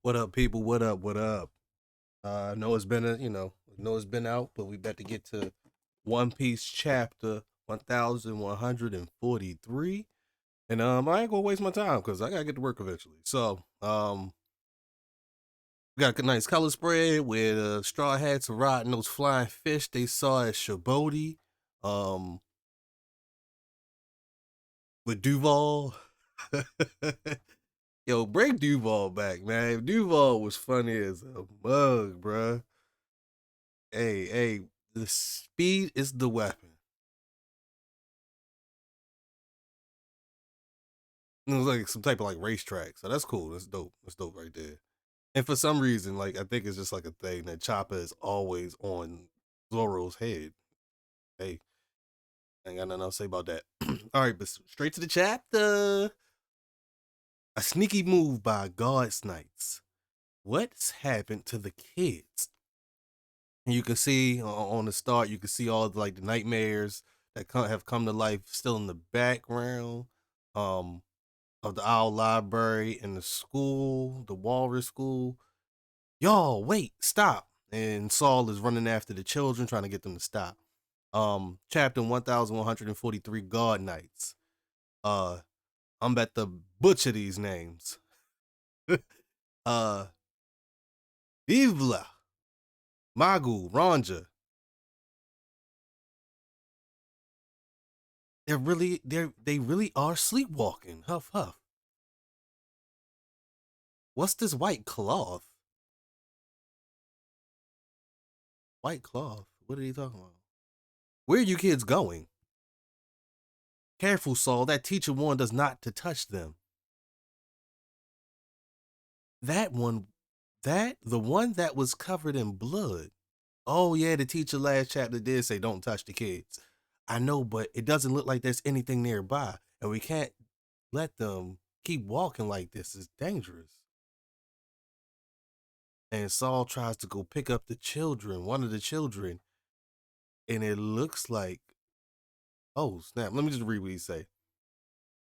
What up, people? What up? What up? I know it's been it's been out, but we about to get to One Piece chapter 1143. And I ain't gonna waste my time because I gotta get to work eventually. So we got a nice color spread with straw hats rotting those flying fish they saw at Shaboti. Um with Duval. Yo, bring Duval back, man. Duval was funny as a mug, bruh. Hey, the speed is the weapon. It was like some type of like racetrack, so that's cool. That's dope. That's dope right there. And for some reason, like I think it's just like a thing that Chopper is always on Zoro's head. Hey, I ain't got nothing else to say about that. All right, but straight to the chapter. A sneaky move by God's Knights. What's happened to the kids? And you can see on the start, you can see all the, like the nightmares that have come to life still in the background. Um, of the Owl Library and the school, the Walrus School. Y'all, wait, stop. And Saul is running after the children, trying to get them to stop. Chapter 1143 God Knights. Uh, I'm about to butcher these names. uh, Ivla, Magu, Ronja. They really are sleepwalking. Huff huff. What's this white cloth? White cloth. What are you talking about? Where are you kids going? Careful, Saul. That teacher warned us not to touch them. That one, the one that was covered in blood. Oh, yeah, the teacher last chapter did say don't touch the kids. I know, but it doesn't look like there's anything nearby. And we can't let them keep walking like this. It's dangerous. And Saul tries to go pick up the children, one of the children. And it looks like, oh, snap. Let me just read what he say.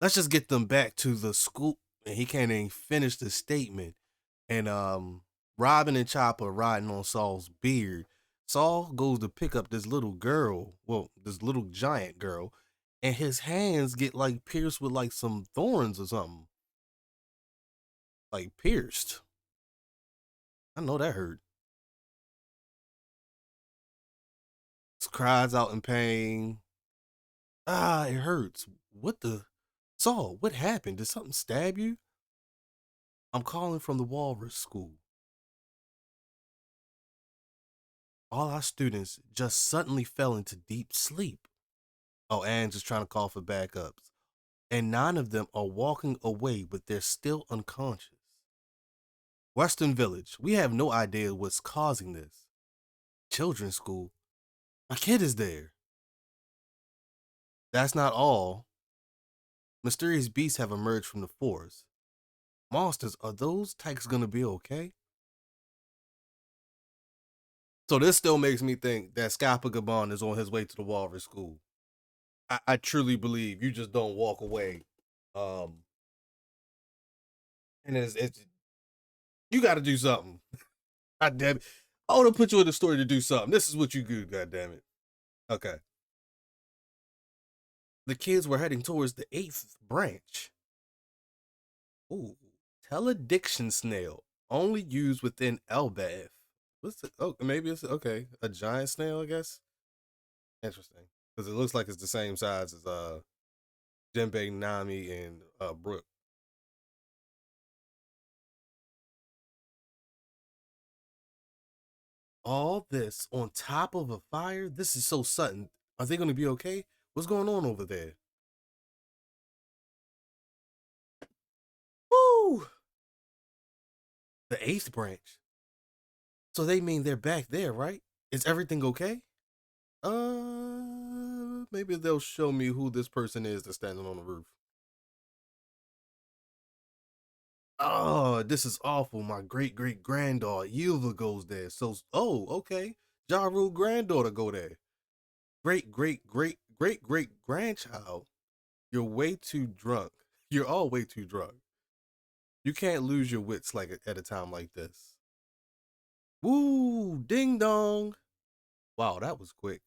Let's just get them back to the school. And he can't even finish the statement. And Robin and Chopper riding on Saul's beard. Saul goes to pick up this little girl, well, this little giant girl, and his hands get like pierced with like some thorns or something. Like pierced. I know that hurt. Cries out in pain. Ah, it hurts. What the? Saul, what happened? Did something stab you? I'm calling from the Walrus School. All our students just suddenly fell into deep sleep. Oh, Anne's just trying to call for backups. And 9 of them are walking away, but they're still unconscious. Western Village, we have no idea what's causing this. Children's school, my kid is there. That's not all. Mysterious beasts have emerged from the forest. Monsters, are those tykes gonna be okay? So this still makes me think that Scappa Gabon is on his way to the Walrus School. I truly believe you just don't walk away. Um, and it's you got to do something. God damn it! I want to put you in the story to do something. This is what you do. God damn it. Okay. The kids were heading towards the 8th branch. Ooh, telediction snail, only used within Elbaf. What's it? Oh, maybe it's okay. A giant snail, I guess. Interesting, because it looks like it's the same size as Jinbei, Nami, and Brook. All this on top of a fire. This is so sudden. Are they going to be okay? What's going on over there? Woo! The 8th branch. So they mean they're back there, right? Is everything okay? Maybe they'll show me who this person is that's standing on the roof. Oh, this is awful. My great great granddaughter Yuva goes there. So, oh, okay. Ja Rule granddaughter go there. Great great great great great grandchild. You're way too drunk. You're all way too drunk. You can't lose your wits like at a time like this. Woo! Ding dong! Wow, that was quick.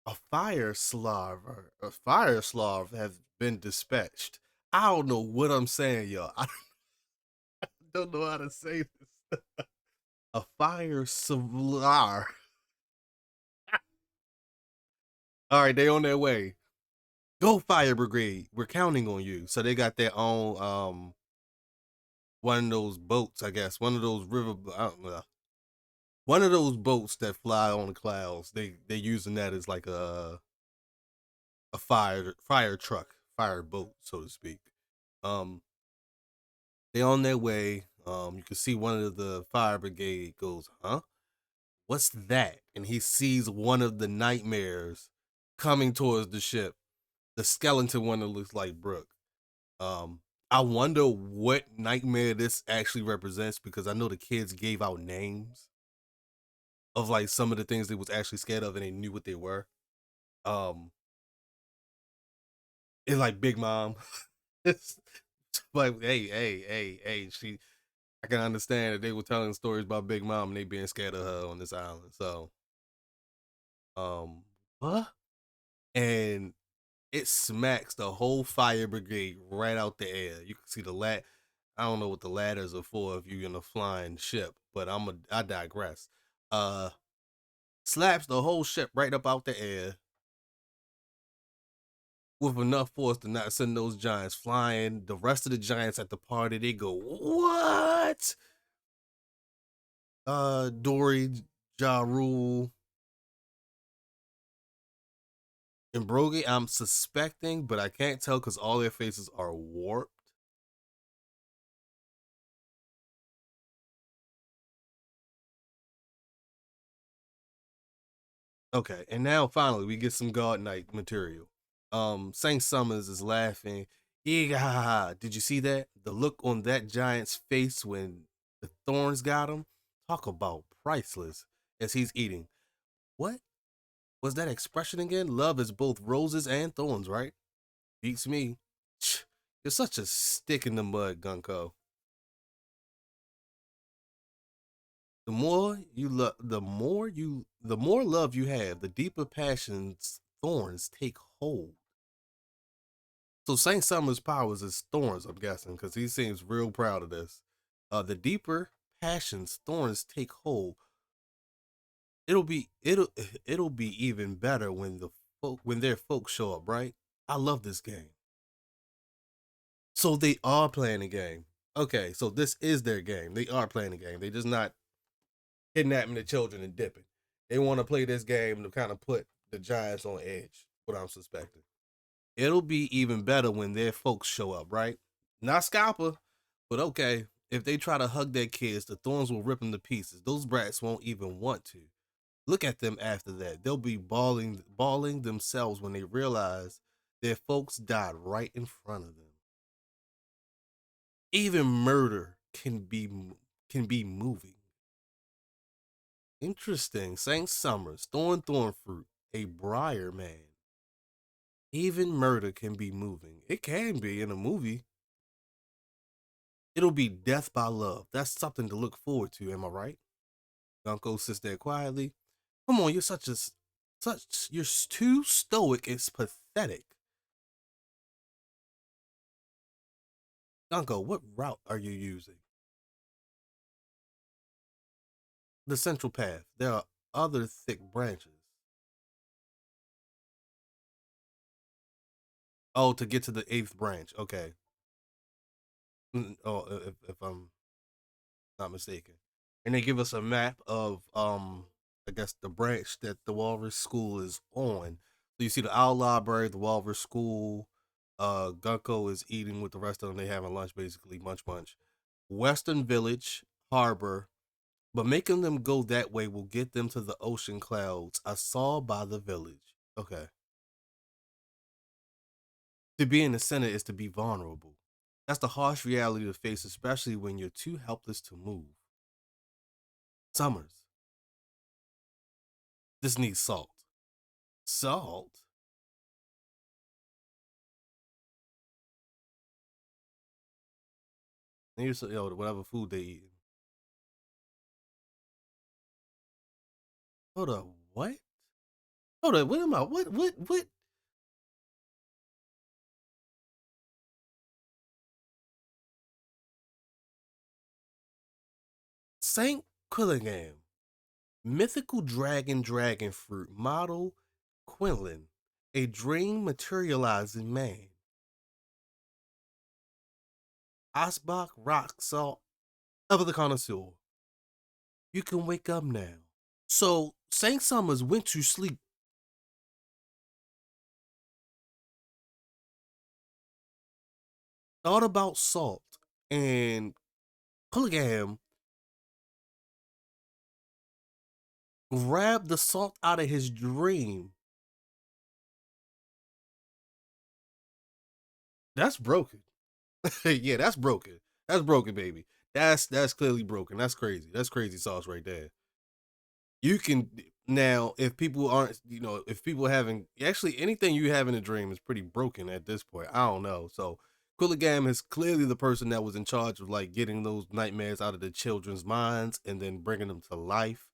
A fire slav has been dispatched. I don't know what I'm saying, y'all. I don't know how to say this. A fire slav. All right, they on their way. Go fire brigade. We're counting on you. So they got their own one of those boats, I guess. One of those river I don't know. One of those boats that fly on the clouds. They using that as like a fire truck, fire boat, so to speak. Um they on their way. You can see one of the fire brigade goes, huh? What's that? And he sees one of the nightmares coming towards the ship. The skeleton one that looks like Brooke. Um, I wonder what nightmare this actually represents because I know the kids gave out names of like some of the things they was actually scared of and they knew what they were. Um, it's like Big Mom. It's like, hey, she. I can understand that they were telling stories about Big Mom and they being scared of her on this island. So, um, what? And it smacks the whole fire brigade right out the air. You can see the lat. I don't know what the ladders are for if you're in a flying ship, but I digress. Uh, Slaps the whole ship right up out the air with enough force to not send those giants flying. The rest of the giants at the party they go, what? Dory, Ja Rule, and Brogy. I'm suspecting, but I can't tell because all their faces are warped. Okay, and now finally we get some God Knight material. Saint Summers is laughing. Yeah, did you see that? The look on that giant's face when the thorns got him? Talk about priceless as he's eating. What was that expression again? Love is both roses and thorns, right? Beats me. You're such a stick in the mud, Gunko. The more love you have, the deeper passions thorns take hold. So Saint Summer's powers is thorns, I'm guessing, because he seems real proud of this. The deeper passions thorns take hold. It'll be it'll it'll be even better when when their folks show up, right? I love this game. So they are playing a game. Okay, so this is their game. They are playing a game. They just not kidnapping the children and dipping. They want to play this game to kind of put the Giants on edge. What I'm suspecting. It'll be even better when their folks show up, right? Not Scalper, but okay. If they try to hug their kids, the thorns will rip them to pieces. Those brats won't even want to. Look at them after that. They'll be bawling themselves when they realize their folks died right in front of them. Even murder can be moving. Interesting. Saint Summers, thorn fruit, a briar man. Even murder can be moving. It can be in a movie. It'll be death by love. That's something to look forward to, am I right? Uncle sits there quietly. Come on, you're too stoic. It's pathetic. Uncle, what route are you using? The central path. There are other thick branches. Oh, to get to the eighth branch. Okay. Oh, if I'm not mistaken. And they give us a map of I guess the branch that the Walrus School is on. So you see the Owl Library, the Walrus School, Gunko is eating with the rest of them. They having lunch basically, munch. Western Village, Harbor, but making them go that way will get them to the ocean clouds I saw by the village. Okay. To be in the center is to be vulnerable. That's the harsh reality to face, especially when you're too helpless to move. Summers, this needs salt. Salt? And you say, yo, whatever food they eat. Hold up, what? Hold up, what am I? What? Saint Quilligam, mythical dragon fruit model Quinlan, a dream materializing man. Asbach rock salt of the connoisseur. You can wake up now. So Saint Summers went to sleep, thought about salt, and Quilligam grabbed the salt out of his dream. That's broken. Yeah, that's broken. That's broken, baby. That's clearly broken. That's crazy. That's crazy sauce right there. You can now, if people aren't, if people having actually anything you have in a dream is pretty broken at this point. I don't know. So Quilligam is clearly the person that was in charge of like getting those nightmares out of the children's minds and then bringing them to life.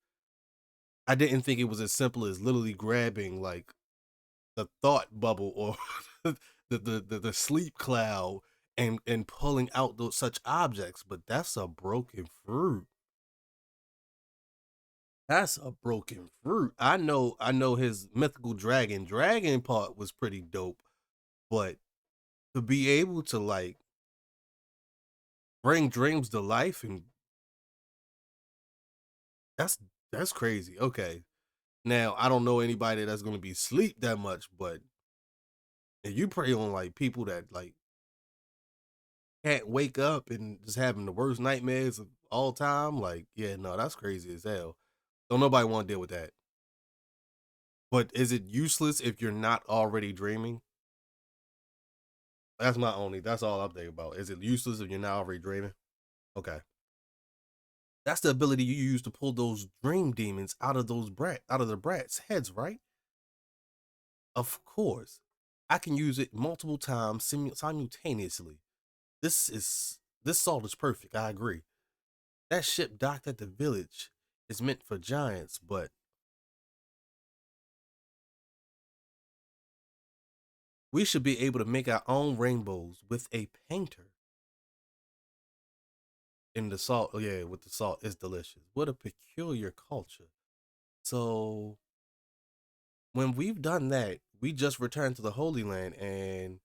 I didn't think it was as simple as literally grabbing like the thought bubble or the sleep cloud and pulling out those such objects, but that's a broken fruit. That's a broken fruit. I know his mythical dragon part was pretty dope, but to be able to like bring dreams to life and that's that's crazy. Okay. Now I don't know anybody that's gonna be sleep that much, but if you prey on like people that like can't wake up and just having the worst nightmares of all time, like yeah, no, that's crazy as hell. Don't nobody want to deal with that. But is it useless if you're not already dreaming? That's my only. That's all I'm thinking about. Is it useless if you're not already dreaming? Okay, that's the ability you use to pull those dream demons out of the brats' heads, right? Of course, I can use it multiple times simultaneously. This salt is perfect. I agree. That ship docked at the village is meant for giants, but we should be able to make our own rainbows with a painter. In the salt, oh, yeah, with the salt, it's delicious. What a peculiar culture. So when we've done that, we just returned to the Holy Land, and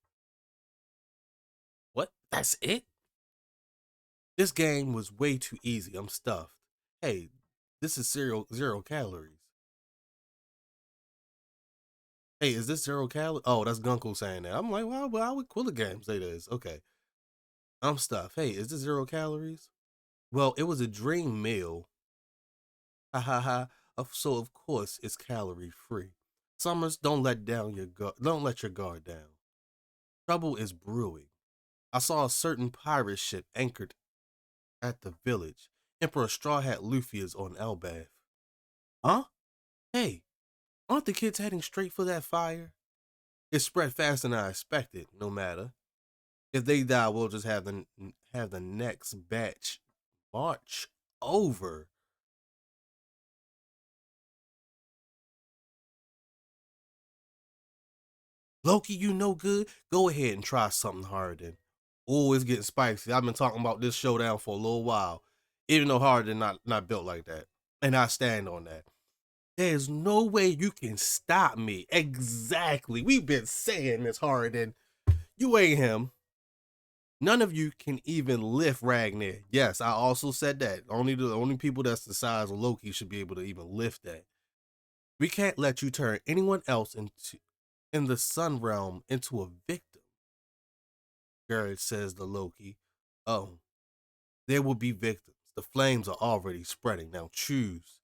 what? That's it? This game was way too easy. I'm stuffed. Hey, this is zero calories. Hey, is this zero calories? Oh, that's Gunko saying that. I'm like, why would Quilla Game say this? Okay, I'm stuffed. Hey, is this 0 calories? Well, it was a dream meal. Ha ha ha. So of course it's calorie free. Summers, don't let your guard down. Trouble is brewing. I saw a certain pirate ship anchored at the village. Emperor Straw Hat Luffy is on Elbaf. Huh? Hey, aren't the kids heading straight for that fire? It spread faster than I expected. No matter if they die, we'll just have the next batch march over. Loki, you no good. Go ahead and try something harder. Oh, it's getting spicy. I've been talking about this showdown for a little while, even though Harden not built like that, and I stand on that. There's no way you can stop me. Exactly. We've been saying this, Harden. You ain't him. None of you can even lift Ragnar. Yes, I also said that. The only people that's the size of Loki should be able to even lift that. We can't let you turn anyone else into in the sun realm into a victim. Garrett says to Loki. Oh, there will be victims. The flames are already spreading. Now choose.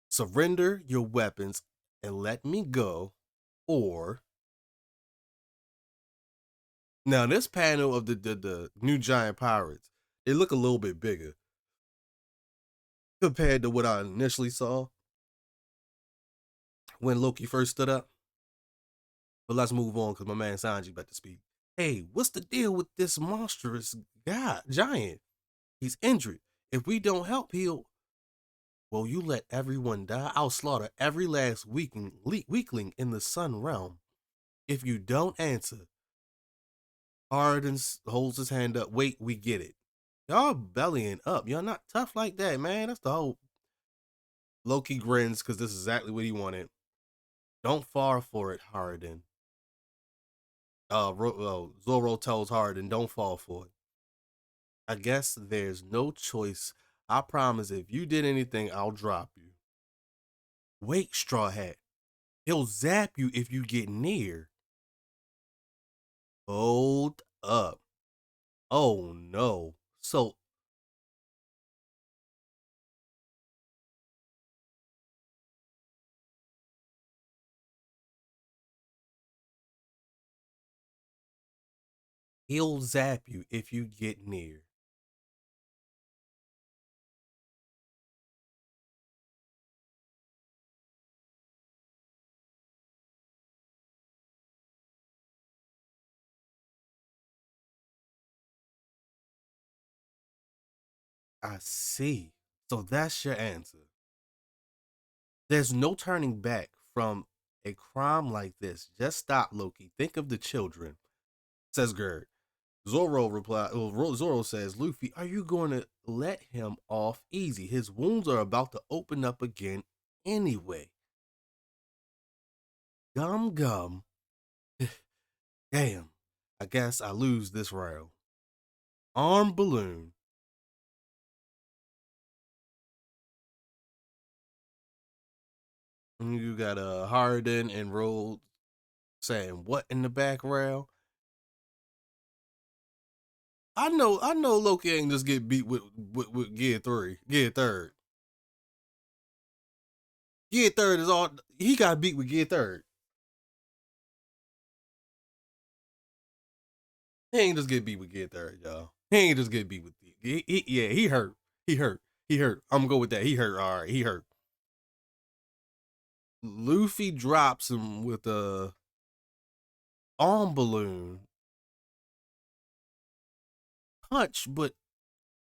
Surrender your weapons and let me go, or now this panel of the new giant pirates, they look a little bit bigger compared to what I initially saw when Loki first stood up. But let's move on because my man Sanji about to speak. Hey, what's the deal with this monstrous guy giant? He's injured. If we don't help, he'll. Well, you let everyone die. I'll slaughter every last weakling in the sun realm. If you don't answer, Arden holds his hand up. Wait, we get it. Y'all bellying up. Y'all not tough like that, man. That's the whole. Loki grins because this is exactly what he wanted. Don't fall for it, Harden. Zoro tells Harden, don't fall for it. I guess there's no choice. I promise if you did anything, I'll drop you. Wait, Straw Hat. He'll zap you if you get near. Hold up. Oh no. So he'll zap you if you get near. I see. So that's your answer. There's no turning back from a crime like this. Just stop, Loki. Think of the children, says Gerd. Zoro says, Luffy, are you going to let him off easy? His wounds are about to open up again anyway. Gum gum. Damn. I guess I lose this round. Arm balloon. And you got Harden and Rhodes saying what in the background? I know Loki ain't just get beat with Gear 3. Gear third. Gear third is all he got beat with Gear third. He ain't just get beat with Gear third, y'all. He ain't just get beat with yeah, he hurt. He hurt. He hurt. I'm gonna go with that. He hurt. All right, he hurt. Luffy drops him with a arm balloon punch, but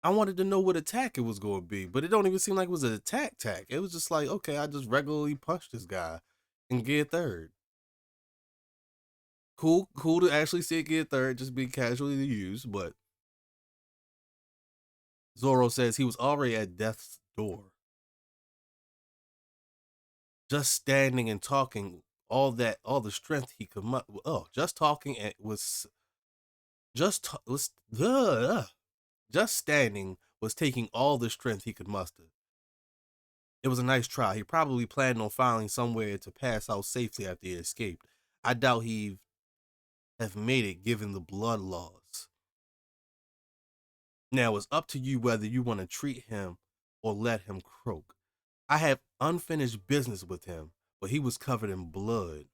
I wanted to know what attack it was going to be, but it don't even seem like it was an attack. It was just like, okay, I just regularly punched this guy and get third. Cool to actually see it get third, just be casually used. But Zoro says he was already at death's door, just standing and talking. All the strength he could. Just talking and was just was just standing was taking all the strength he could muster. It was a nice try. He probably planned on finding somewhere to pass out safely after he escaped. I doubt he'd have made it given the blood laws. Now it's up to you whether you want to treat him or let him croak. I have unfinished business with him, but he was covered in blood.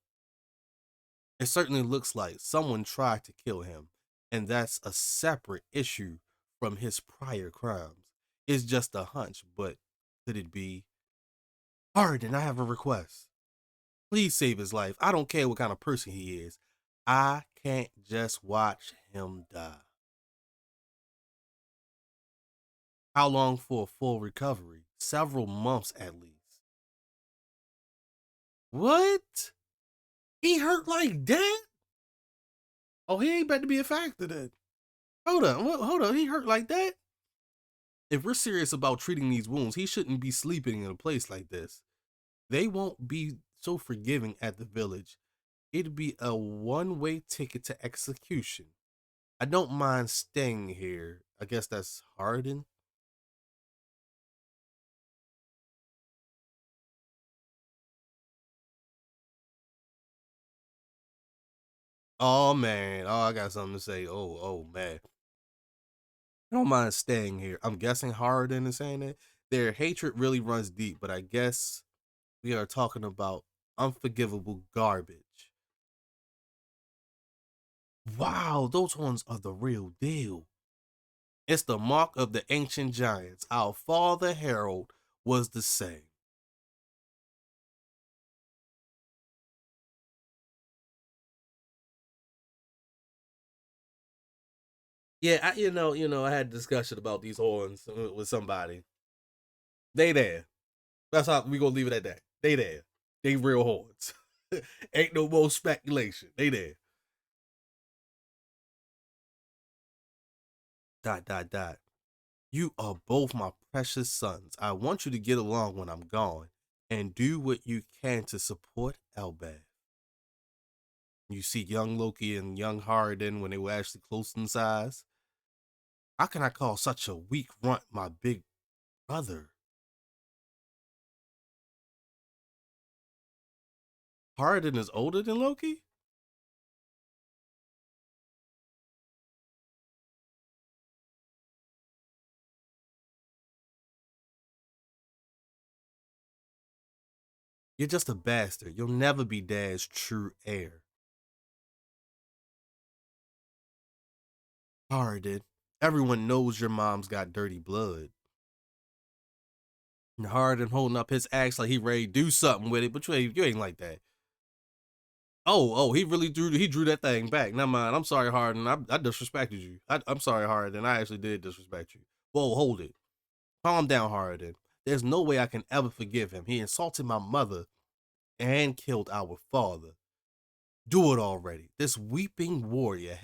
It certainly looks like someone tried to kill him, and that's a separate issue from his prior crimes. It's just a hunch, but could it be? Harden, I have a request. Please save his life. I don't care what kind of person he is. I can't just watch him die. How long for a full recovery? Several months at least. What? He hurt like that? Oh, he ain't about to be a factor then. Hold on. He hurt like that? If we're serious about treating these wounds, he shouldn't be sleeping in a place like this. They won't be so forgiving at the village. It'd be a one-way ticket to execution. I don't mind staying here. I guess that's Harden. Oh man. Oh, I got something to say. Oh man. I don't mind staying here. I'm guessing Harden is saying that. Their hatred really runs deep, but I guess we are talking about unforgivable garbage. Wow, those ones are the real deal. It's the mark of the ancient giants. Our father Harold was the same. Yeah, I had a discussion about these horns with somebody. They there. That's how we gonna leave it at that. They there. They real horns. Ain't no more speculation. They there. Dot dot dot. You are both my precious sons. I want you to get along when I'm gone and do what you can to support Elbaf. You see young Loki and young Harden when they were actually close in size. How can I call such a weak runt my big brother? Harden is older than Loki? You're just a bastard. You'll never be Dad's true heir. Harden, everyone knows your mom's got dirty blood. And Harden holding up his axe like he ready to do something with it, but you ain't like that. Oh, he really drew that thing back. Never mind. I'm sorry, Harden. I disrespected you. I'm sorry, Harden. I actually did disrespect you. Whoa, hold it. Calm down, Harden. There's no way I can ever forgive him. He insulted my mother and killed our father. Do it already. This weeping warrior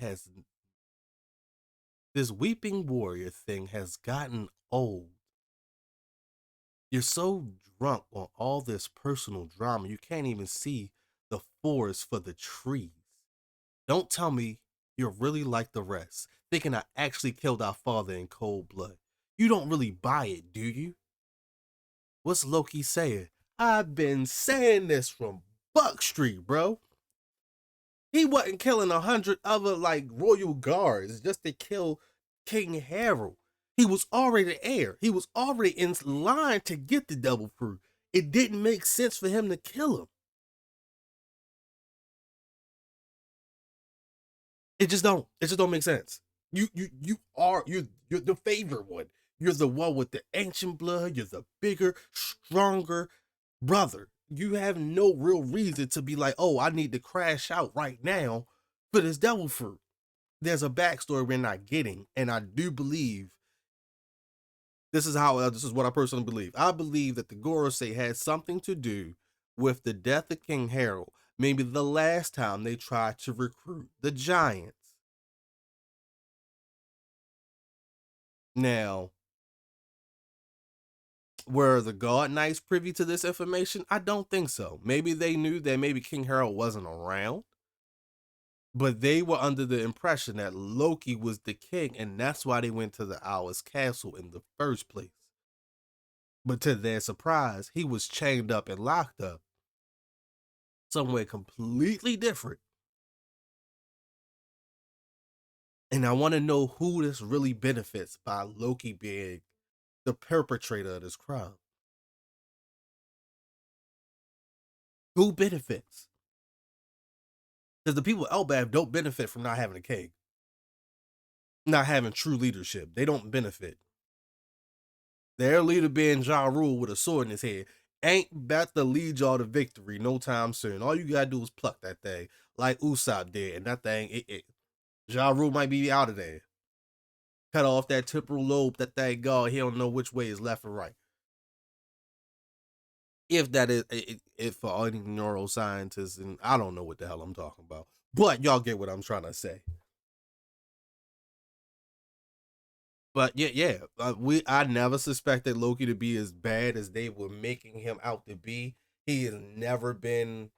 thing has gotten old. You're so drunk on all this personal drama, you can't even see the forest for the trees. Don't tell me you're really like the rest, thinking I actually killed our father in cold blood. You don't really buy it, do you? What's Loki saying? I've been saying this from Buck Street, bro. He wasn't killing 100 other like royal guards just to kill King Harold. He was already the heir. He was already in line to get the devil fruit. It didn't make sense for him to kill him. It just don't make sense. You're the favorite one. You're the one with the ancient blood. You're the bigger, stronger brother. You have no real reason to be like, oh, I need to crash out right now for this devil fruit. There's a backstory we're not getting, and I do believe this is what I personally believe. I believe that the Gorosei had something to do with the death of King Harold. Maybe the last time they tried to recruit the giants. Now, were the God Knights privy to this information? I don't think so. Maybe they knew that maybe King Harold wasn't around, but they were under the impression that Loki was the king, and that's why they went to the Owl's castle in the first place. But to their surprise, he was chained up and locked up somewhere completely different. And I want to know who this really benefits by Loki being the perpetrator of this crime. Who benefits? Because the people of Elbaf don't benefit from not having a king, not having true leadership. They don't benefit. Their leader being Ja Rule with a sword in his head ain't about to lead y'all to victory no time soon. All you gotta do is pluck that thing like Usopp did, and that thing, Ja Rule might be out of there. Cut off that temporal lobe, that thing gone. He don't know which way is left or right. If that is, if for any neuroscientists, and I don't know what the hell I'm talking about, but y'all get what I'm trying to say. But yeah, I never suspected Loki to be as bad as they were making him out to be. He has never been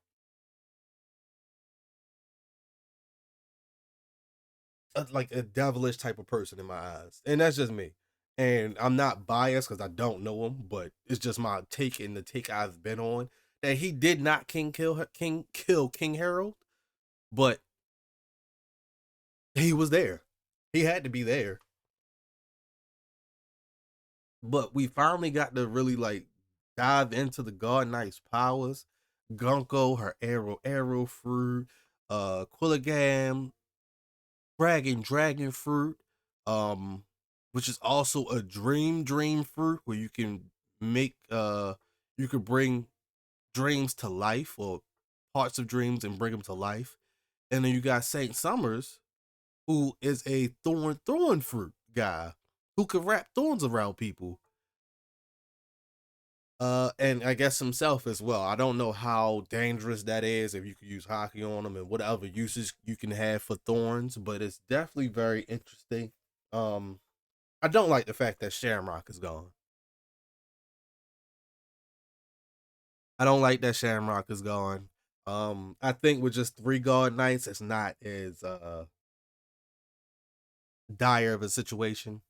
like a devilish type of person in my eyes, and that's just me. And I'm not biased because I don't know him, but it's just my take and the take I've been on that he did not kill King Harold, but he was there. He had to be there. But we finally got to really like dive into the God Knight's powers. Gunko, her arrow fruit, Quilligam, dragon fruit, um, which is also a dream fruit where you can make you could bring dreams to life or parts of dreams and bring them to life. And then you got Saint Summers, who is a thorn fruit guy who can wrap thorns around people. And I guess himself as well. I don't know how dangerous that is if you could use hockey on them and whatever uses you can have for thorns, but it's definitely very interesting. Um, I don't like the fact that Shamrock is gone. I don't like that Shamrock is gone. I think with just three guard knights, it's not as dire of a situation.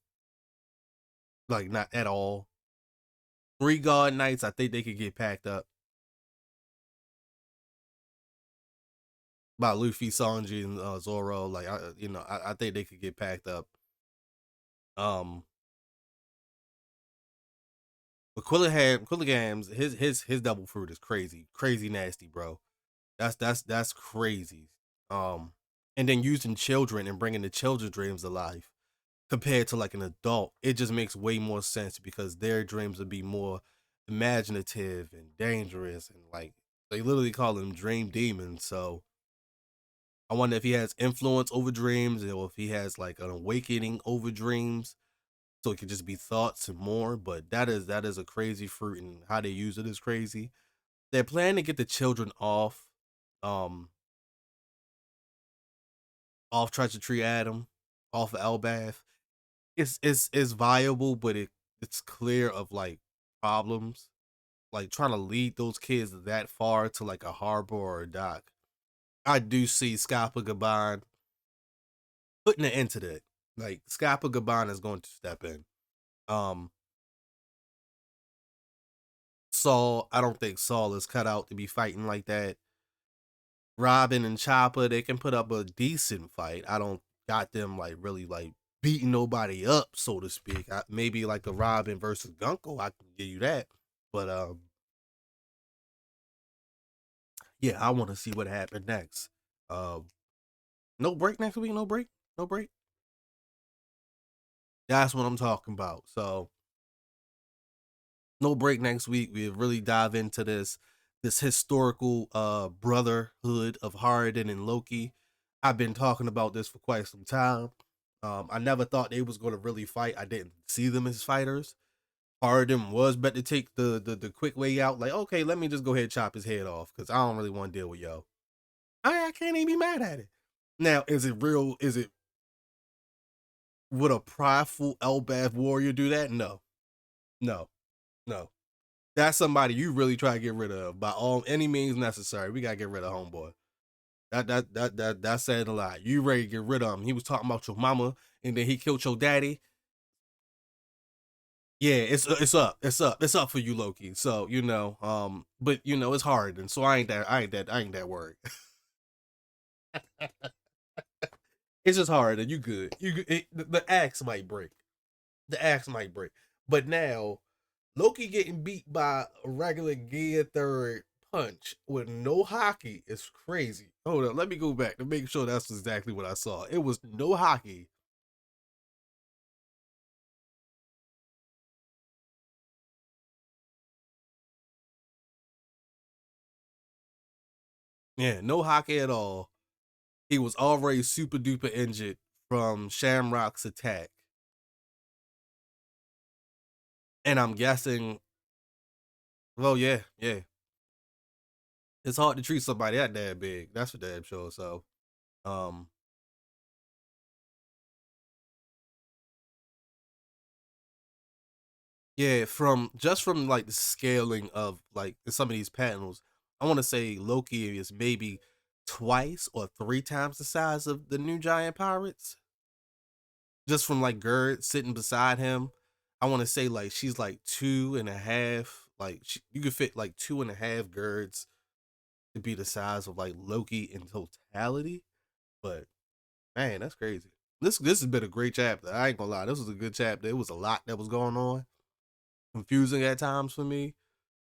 Like not at all. Three guard knights, I think they could get packed up by Luffy, Sanji, and Zoro. Like I think they could get packed up. Um, but Quilligham's his double fruit is crazy, crazy nasty, bro. That's crazy. Um, and then using children and bringing the children's dreams alive compared to like an adult, it just makes way more sense because their dreams would be more imaginative and dangerous and like they literally call them dream demons. So I wonder if he has influence over dreams or if he has like an awakening over dreams. So it could just be thoughts and more. But that is a crazy fruit and how they use it is crazy. They're planning to get the children um, off Treasure Tree Adam, off of Elbath. It's viable, but it's clear of like problems. Like trying to lead those kids that far to like a harbor or a dock. I do see Scappa Gaban putting an end to that. Like Scappa Gaban is going to step in. Um Saul, I don't think Saul is cut out to be fighting like that. Robin and Chopper, they can put up a decent fight. I don't got them like really like beating nobody up, so to speak. Maybe like a Robin versus Gunko, I can give you that. But yeah, I want to see what happened next. Um, no break next week. No break. No break. That's what I'm talking about. So no break next week. We really dive into this historical brotherhood of Harden and Loki. I've been talking about this for quite some time. I never thought they was going to really fight. I didn't see them as fighters. Harden was better to take the quick way out. Like, okay, let me just go ahead and chop his head off because I don't really want to deal with yo. I can't even be mad at it. Now, is it real? Is it would a prideful Elbath warrior do that? No, no, no. That's somebody you really try to get rid of by all any means necessary. We gotta get rid of homeboy. That's saying a lot. You ready to get rid of him? He was talking about your mama, and then he killed your daddy. Yeah, it's up for you, Loki. So but it's hard, and so I ain't that worried. It's just hard, and you good. The axe might break. The axe might break. But now Loki getting beat by a regular gear third punch with no hockey is crazy. Hold on, let me go back to make sure that's exactly what I saw. It was no hockey. Yeah, no hockey at all. He was already super duper injured from Shamrock's attack. And I'm guessing, well, yeah, yeah. It's hard to treat somebody that damn big. That's for damn sure. So, um, yeah, from like the scaling of like some of these panels, I want to say Loki is maybe twice or three times the size of the new giant pirates. Just from like Gerd sitting beside him, I want to say like she's like two and a half. Like you could fit like two and a half Gerds to be the size of like Loki in totality. But man, that's crazy. This has been a great chapter. I ain't gonna lie, this was a good chapter. It was a lot that was going on, confusing at times for me,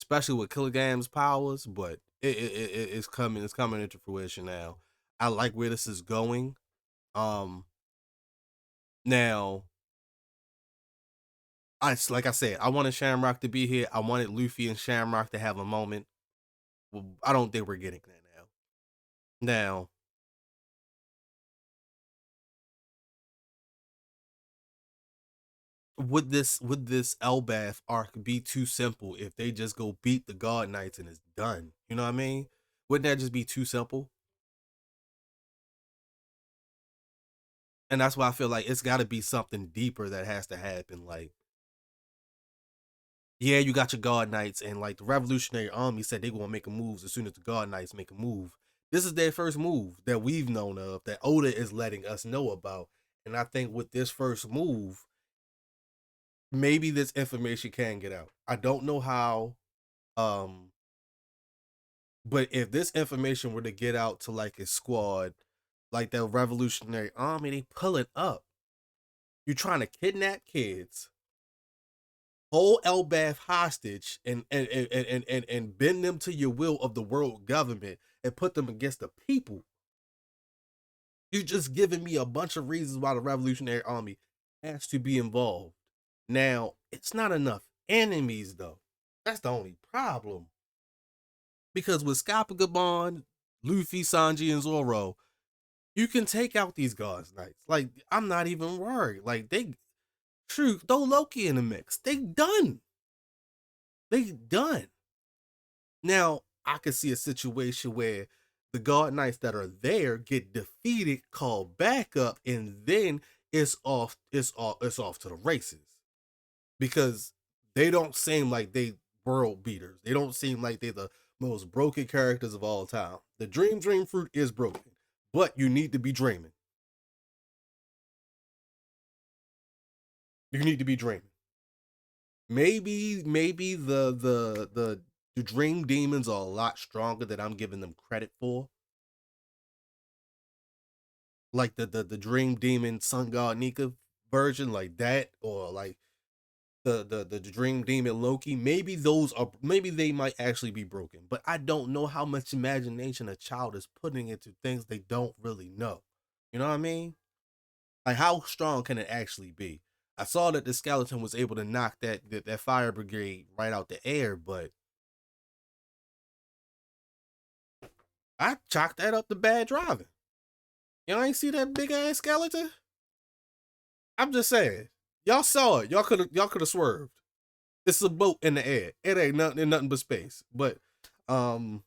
especially with Killigam's powers. But it's coming. It's coming into fruition now. I like where this is going. Um, now like I said, I wanted Shamrock to be here. I wanted Luffy and Shamrock to have a moment. Well, I don't think we're getting that now. Now, would this Elbath arc be too simple if they just go beat the God Knights and it's done? You know what I mean? Wouldn't that just be too simple? And that's why I feel like it's got to be something deeper that has to happen. Like, yeah, you got your God Knights, and like the Revolutionary Army said they gonna make a move as soon as the God Knights make a move. This is their first move that we've known of that Oda is letting us know about. And I think with this first move, maybe this information can get out. I don't know how, um, but if this information were to get out to like a squad, like the Revolutionary Army, they pull it up. You're trying to kidnap kids, hold Elbath hostage, and bend them to your will of the world government and put them against the people. You're just giving me a bunch of reasons why the Revolutionary Army has to be involved. Now, it's not enough enemies though. That's the only problem. Because with Scappa Gabon, Luffy, Sanji, and Zoro, you can take out these God's Knights. Like, I'm not even worried. Like, they true, throw Loki in the mix. They done. They done. Now, I could see a situation where the God Knights that are there get defeated, called back up, and then it's off to the races. Because they don't seem like they world beaters. They don't seem like they're the most broken characters of all time. The Dream Fruit is broken, but you need to be dreaming. You need to be dreaming. Maybe the Dream Demons are a lot stronger than I'm giving them credit for. Like the Dream Demon Sun God Nika version, like that, or like the Dream Demon Loki. Maybe they might actually be broken, but I don't know how much imagination a child is putting into things they don't really know. You know what I mean? Like, how strong can it actually be? I saw that the skeleton was able to knock that fire brigade right out the air, but I chalked that up to bad driving. Y'all ain't see that big ass skeleton? I'm just saying. Y'all saw it. Y'all could have swerved. It's a boat in the air. It ain't nothing but space. But um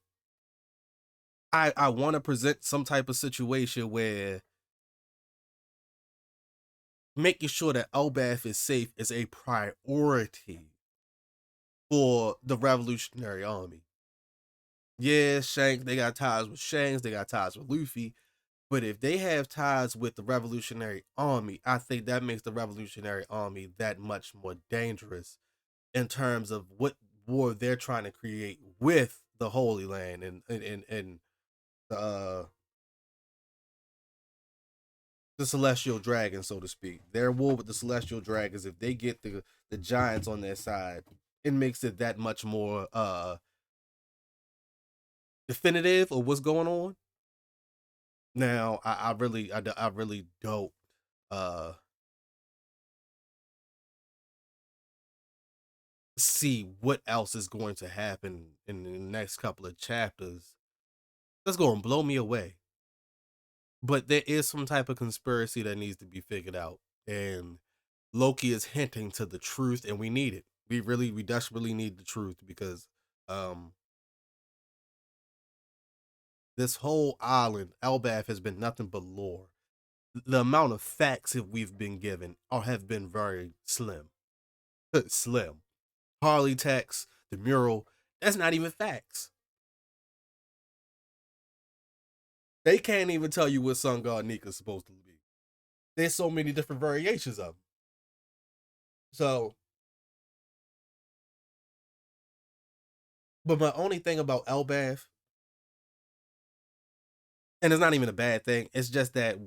I want to present some type of situation where making sure that Elbath is safe is a priority for the Revolutionary Army. Yeah, Shanks, they got ties with Shanks, they got ties with Luffy. But if they have ties with the Revolutionary Army, I think that makes the Revolutionary Army that much more dangerous in terms of what war they're trying to create with the Holy Land and the the Celestial Dragon, so to speak. Their war with the Celestial Dragons, if they get the giants on their side, it makes it that much more definitive of what's going on. Now, I really don't uh see what else is going to happen in the next couple of chapters. That's going to blow me away. But there is some type of conspiracy that needs to be figured out, and Loki is hinting to the truth, and we need it. We desperately need the truth because um this whole island, Elbath, has been nothing but lore. The amount of facts that we've been given have been very slim. Slim. Harley text, the mural, that's not even facts. They can't even tell you what Sun God Nika's supposed to be. There's so many different variations of them. So, but my only thing about Elbath, and it's not even a bad thing, it's just that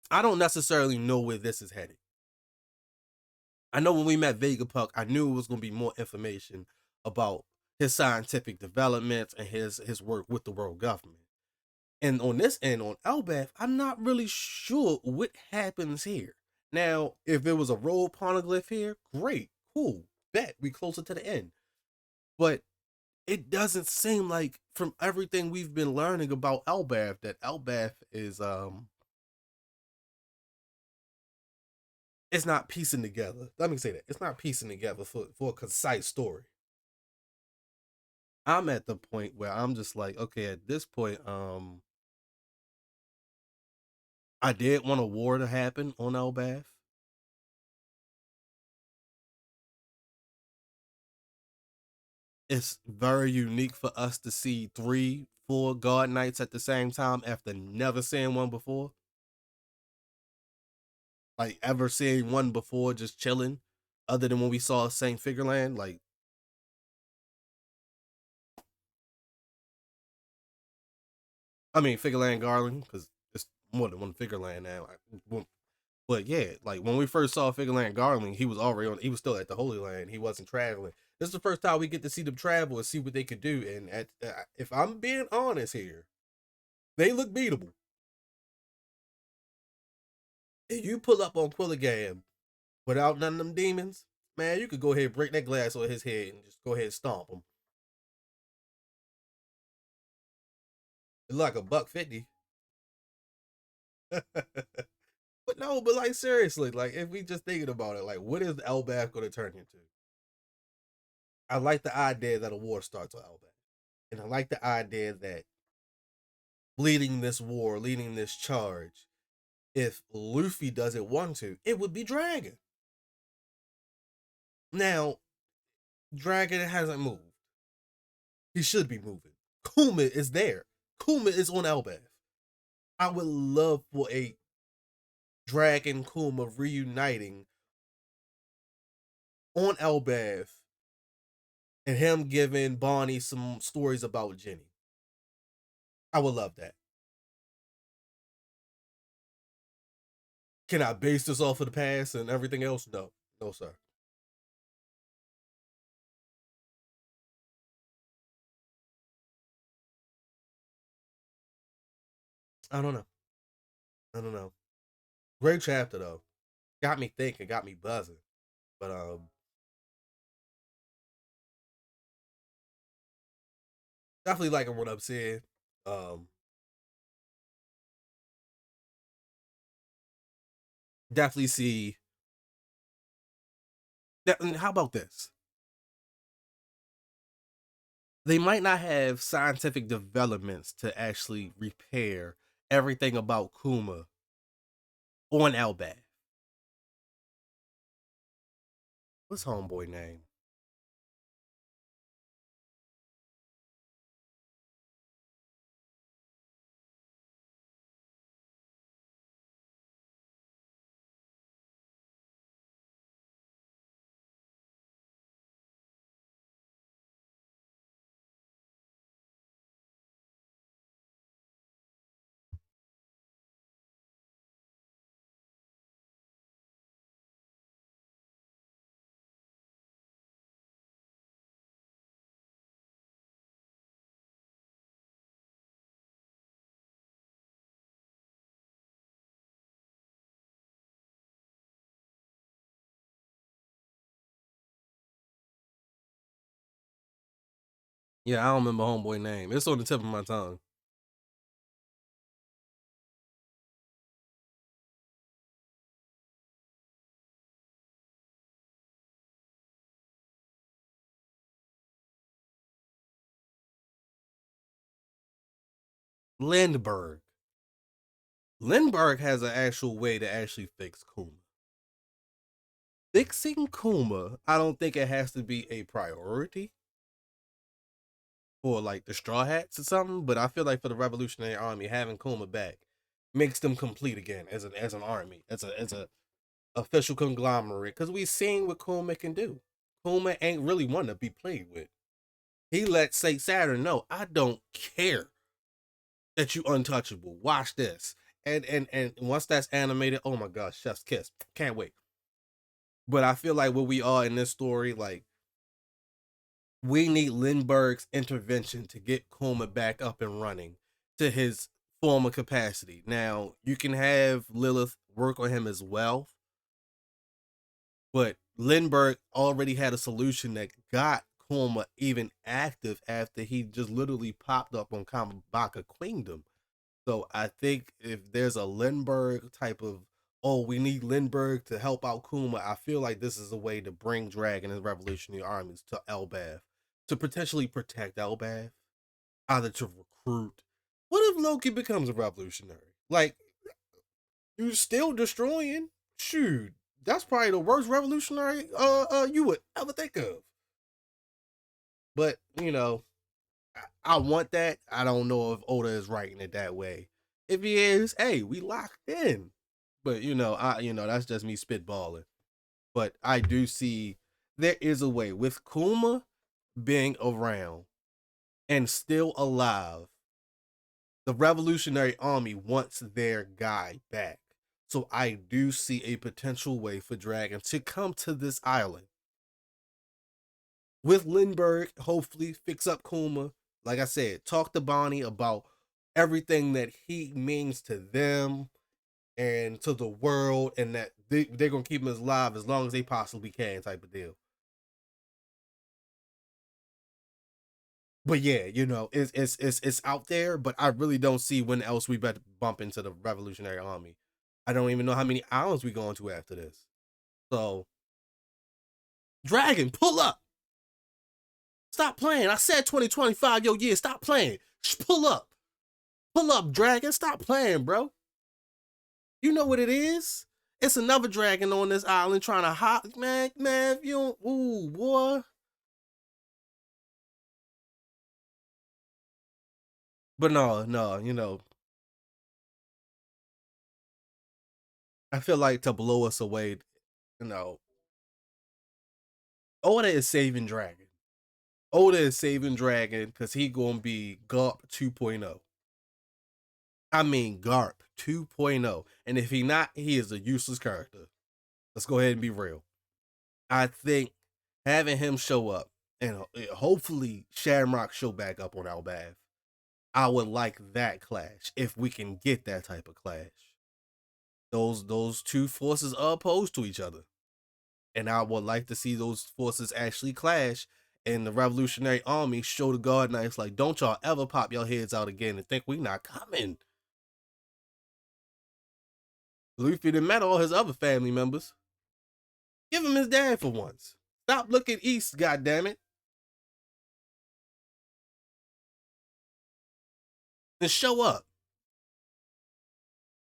I don't necessarily know where this is headed. I know when we met Vegapunk, I knew it was going to be more information about his scientific developments and his work with the world government. And on this end, on Elbath, I'm not really sure what happens here. Now, if there was a roll poneglyph here, great, cool, bet we closer to the end. But it doesn't seem like, from everything we've been learning about Elbath, that Elbath is it's not piecing together. Let me say that. It's not piecing together for a concise story. I'm at the point where I'm just like, okay, at this point, I did want a war to happen on Elbath. It's very unique for us to see three, four God Knights at the same time after never seeing one before. Like ever seeing one before just chilling, other than when we saw Saint Figureland. Like, I mean, Figureland Garland, because it's more than one Figureland now. But yeah, like when we first saw Figureland Garland, he was already on. He was still at the Holy Land. He wasn't traveling. This is the first time we get to see them travel and see what they could do. And if I'm being honest here, they look beatable. If you pull up on Quilligam without none of them demons, man, you could go ahead and break that glass on his head and just go ahead and stomp him. It's like $1.50. But no, but like seriously, like if we just thinking about it, like what is Elbath going to turn into? I like the idea that a war starts on Elbath, and I like the idea that leading this war, leading this charge, if Luffy doesn't want to, it would be Dragon. Now, Dragon hasn't moved. He should be moving. Kuma is there. Kuma is on Elbath. I would love for a Dragon Kuma reuniting on Elbath and him giving Bonnie some stories about Jenny. I would love that. Can I base this off of the past and everything else? No. No, sir. I don't know. I don't know. Great chapter though. Got me thinking, got me buzzing. But definitely liking what I'm seeing. Um definitely see that, and how about this? They might not have scientific developments to actually repair everything about Kuma on Elbath. What's homeboy name? Yeah, I don't remember homeboy name. It's on the tip of my tongue. Lindbergh. Lindbergh has an actual way to actually fix Kuma. Fixing Kuma, I don't think it has to be a priority for like the Straw Hats or something, but I feel like for the Revolutionary Army, having Kuma back makes them complete again as an army, as a official conglomerate. Because we've seen what Kuma can do. Kuma ain't really one to be played with. He let say Saturn know, I don't care that you untouchable. Watch this. And once that's animated, oh my gosh, chef's kiss. Can't wait. But I feel like what we are in this story, like we need Lindbergh's intervention to get Kuma back up and running to his former capacity. Now, you can have Lilith work on him as well, but Lindbergh already had a solution that got Kuma even active after he just literally popped up on Kamabaka Kingdom. So I think if there's a Lindbergh type of oh, we need Lindbergh to help out Kuma. I feel like this is a way to bring Dragon and revolutionary armies to Elbaf to potentially protect Elbaf, either to recruit. What if Loki becomes a revolutionary? Like, you still destroying? Shoot, that's probably the worst revolutionary you would ever think of. But I want that. I don't know if Oda is writing it that way. If he is, hey, we locked in. But that's just me spitballing. But I do see there is a way with Kuma being around and still alive. The Revolutionary Army wants their guy back. So I do see a potential way for Dragon to come to this island with Lindbergh, hopefully fix up Kuma. Like I said, talk to Bonnie about everything that he means to them and to the world, and that they're gonna keep him alive as long as they possibly can, type of deal. But yeah, it's out there, but I really don't see when else we better bump into the Revolutionary Army. I don't even know how many islands we going to after this. So, Dragon, pull up. Stop playing. I said 2025, yo, yeah, stop playing. Just pull up. Pull up, Dragon. Stop playing, bro. You know what it is? It's another dragon on this island trying to hop. Man, if you don't, ooh, boy. But no, I feel like to blow us away, you know, Oda is saving Dragon. Oda is saving Dragon because he gonna be Garp 2.0. I mean Garp 2.0. And if he not, he is a useless character. Let's go ahead and be real. I think having him show up and hopefully Shamrock show back up on Elbaf, I would like that clash if we can get that type of clash. Those two forces are opposed to each other, and I would like to see those forces actually clash. And the Revolutionary Army show the God Knights like, don't y'all ever pop your heads out again and think we not coming. Luffy done met all his other family members. Give him his dad for once. Stop looking east, goddammit. And show up.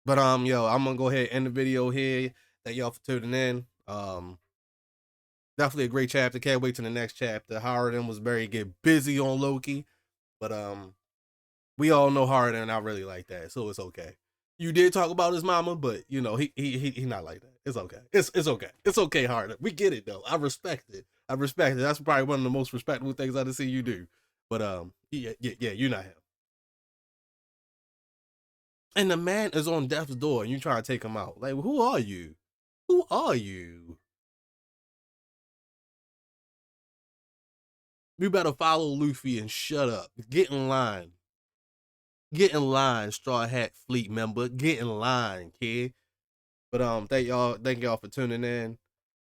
But yo, I'm gonna go ahead and end the video here. Thank y'all for tuning in. Definitely a great chapter. Can't wait to the next chapter. Harden was very get busy on Loki, but we all know Harden. I really like that, so it's okay. You did talk about his mama, but he not like that. It's okay. It's okay. It's okay, Harden. We get it though. I respect it. I respect it. That's probably one of the most respectable things I've seen you do. But yeah, you're not him. And the man is on death's door, and you trying to take him out. Like, who are you? Who are you? You better follow Luffy and shut up. Get in line. Get in line, Straw Hat Fleet member. Get in line, kid. But thank y'all for tuning in.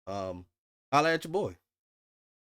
Holla at your boy.